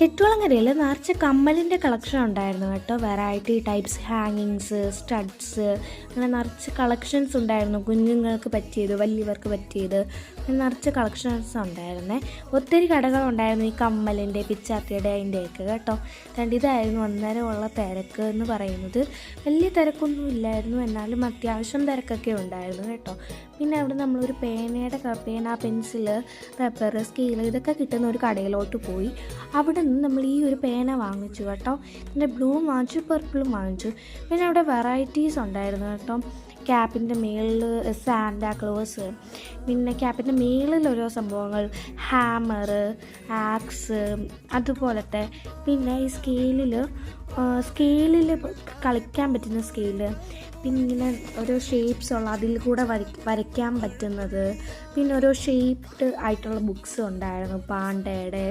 ചെട്ടുകുളങ്ങരയിൽ നിറച്ച് കമ്മലിൻ്റെ കളക്ഷൻ ഉണ്ടായിരുന്നു കേട്ടോ. വെറൈറ്റി ടൈപ്സ് ഹാങ്ങിങ്സ്, സ്റ്റഡ്സ്, അങ്ങനെ നിറച്ച് കളക്ഷൻസ് ഉണ്ടായിരുന്നു. കുഞ്ഞുങ്ങൾക്ക് പറ്റിയത്, വലിയവർക്ക് പറ്റിയത്, അങ്ങനെ നിറച്ച് കളക്ഷൻസ് ഉണ്ടായിരുന്നേ. ഒത്തിരി കടകളുണ്ടായിരുന്നു ഈ കമ്മലിൻ്റെ, പിച്ചാത്തിയുടെ, അതിൻ്റെയൊക്കെ കേട്ടോ. ഇതായിരുന്നു അന്നേരം ഉള്ള തിരക്ക് എന്ന് പറയുന്നത്. വലിയ തിരക്കൊന്നും ഇല്ലായിരുന്നു, എന്നാലും അത്യാവശ്യം തിരക്കൊക്കെ ഉണ്ടായിരുന്നു കേട്ടോ. പിന്നെ അവിടെ നമ്മളൊരു പേന, പെൻസില്, റബ്ബർ, സ്കെയിൽ ഇതൊക്കെ കിട്ടുന്ന ഒരു കടയിലോട്ട് പോയി. അവിടെ നിന്ന് നമ്മൾ ഈ ഒരു പേന വാങ്ങിച്ചു കേട്ടോ. പിന്നെ ബ്ലൂവും വാങ്ങിച്ചു, പർപ്പിളും വാങ്ങിച്ചു. പിന്നെ അവിടെ വെറൈറ്റീസ് ഉണ്ടായിരുന്നു കേട്ടോ. ക്യാപ്പിൻ്റെ മേളിൽ സാന്റാക്ലോസ്, പിന്നെ ക്യാപ്പിൻ്റെ മേളിൽ ഓരോ സംഭവങ്ങൾ, ഹാമർ, ആക്സ്, അതുപോലത്തെ. പിന്നെ ഈ സ്കെയിലിൽ കളിക്കാൻ പറ്റുന്ന സ്കെയില്, പിന്നെ ഇങ്ങനെ ഓരോ ഷേപ്സ് ഉള്ള അതിൽ കൂടെ വരയ്ക്കാൻ പറ്റുന്നത്, പിന്നെ ഓരോ ഷേപ്ഡ് ആയിട്ടുള്ള ബുക്സ് ഉണ്ടായിരുന്നു പാണ്ടയുടെ.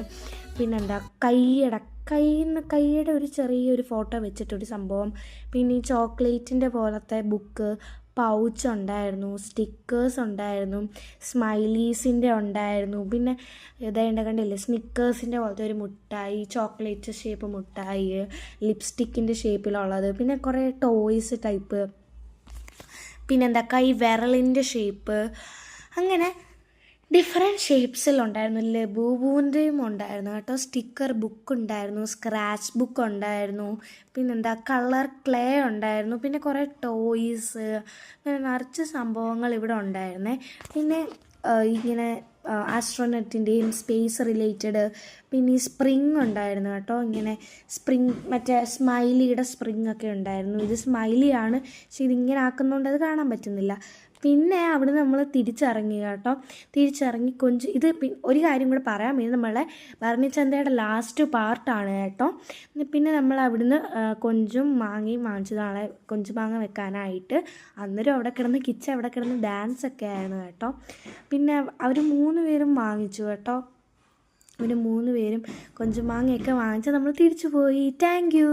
പിന്നെന്താ കൈയുടെ ഒരു ചെറിയൊരു ഫോട്ടോ വെച്ചിട്ടൊരു സംഭവം. പിന്നെ ഈ ചോക്ലേറ്റിൻ്റെ പോലത്തെ ബുക്ക്, പൗച്ച് ഉണ്ടായിരുന്നു, സ്റ്റിക്കേഴ്സ് ഉണ്ടായിരുന്നു, സ്മൈലീസിൻ്റെ ഉണ്ടായിരുന്നു. പിന്നെ ഇതേണ്ട കണ്ടില്ലേ, സ്നിക്കേഴ്സിൻ്റെ പോലത്തെ ഒരു മുട്ടായി, ചോക്ലേറ്റ് ഷേപ്പ് മുട്ടായി, ലിപ്സ്റ്റിക്കിൻ്റെ ഷേപ്പിലുള്ളത്, പിന്നെ കുറേ ടോയ്സ് ടൈപ്പ്, പിന്നെന്താ വിരലിൻ്റെ ഷേപ്പ്, അങ്ങനെ ഡിഫറെൻറ്റ് ഷേപ്സിലുണ്ടായിരുന്നു. ലബൂബുവിൻ്റെയും ഉണ്ടായിരുന്നു കേട്ടോ. സ്റ്റിക്കർ ബുക്ക് ഉണ്ടായിരുന്നു, സ്ക്രാച്ച് ബുക്ക് ഉണ്ടായിരുന്നു, പിന്നെന്താ കളർ ക്ലേ ഉണ്ടായിരുന്നു, പിന്നെ കുറേ ടോയ്സ്, പിന്നെ നിറച്ച് സംഭവങ്ങൾ ഇവിടെ ഉണ്ടായിരുന്നേ. പിന്നെ ഇങ്ങനെ ആസ്ട്രോനറ്റിൻ്റെയും സ്പേസ് റിലേറ്റഡ്, പിന്നെ ഈ സ്പ്രിങ് ഉണ്ടായിരുന്നു കേട്ടോ. ഇങ്ങനെ സ്പ്രിങ്, മറ്റേ സ്മൈലിയുടെ സ്പ്രിങ് ഒക്കെ ഉണ്ടായിരുന്നു. ഇത് സ്മൈലിയാണ്, പക്ഷെ ഇതിങ്ങനെ ആക്കുന്നതുകൊണ്ട് അത് കാണാൻ പറ്റുന്നില്ല. പിന്നെ അവിടെ നമ്മൾ തിരിച്ചിറങ്ങി കേട്ടോ. തിരിച്ചിറങ്ങി ഇത് ഒരു കാര്യം കൂടെ പറയാൻ വേണ്ടി, നമ്മളെ ഭരണിച്ചന്തയുടെ ലാസ്റ്റ് പാർട്ടാണ് കേട്ടോ. പിന്നെ നമ്മൾ അവിടുന്ന് കൊഞ്ചും മാങ്ങയും വാങ്ങിച്ചതാണ്, കൊഞ്ചു മാങ്ങ വെക്കാനായിട്ട്. അന്നേരം അവിടെ കിടന്ന് ഡാൻസ് ഒക്കെ ആയിരുന്നു കേട്ടോ. പിന്നെ അവർ 3 പേരും വാങ്ങിച്ചു കേട്ടോ. അവർ 3 പേരും കൊഞ്ചു മാങ്ങയൊക്കെ വാങ്ങിച്ച് നമ്മൾ തിരിച്ചു പോയി. Thank you.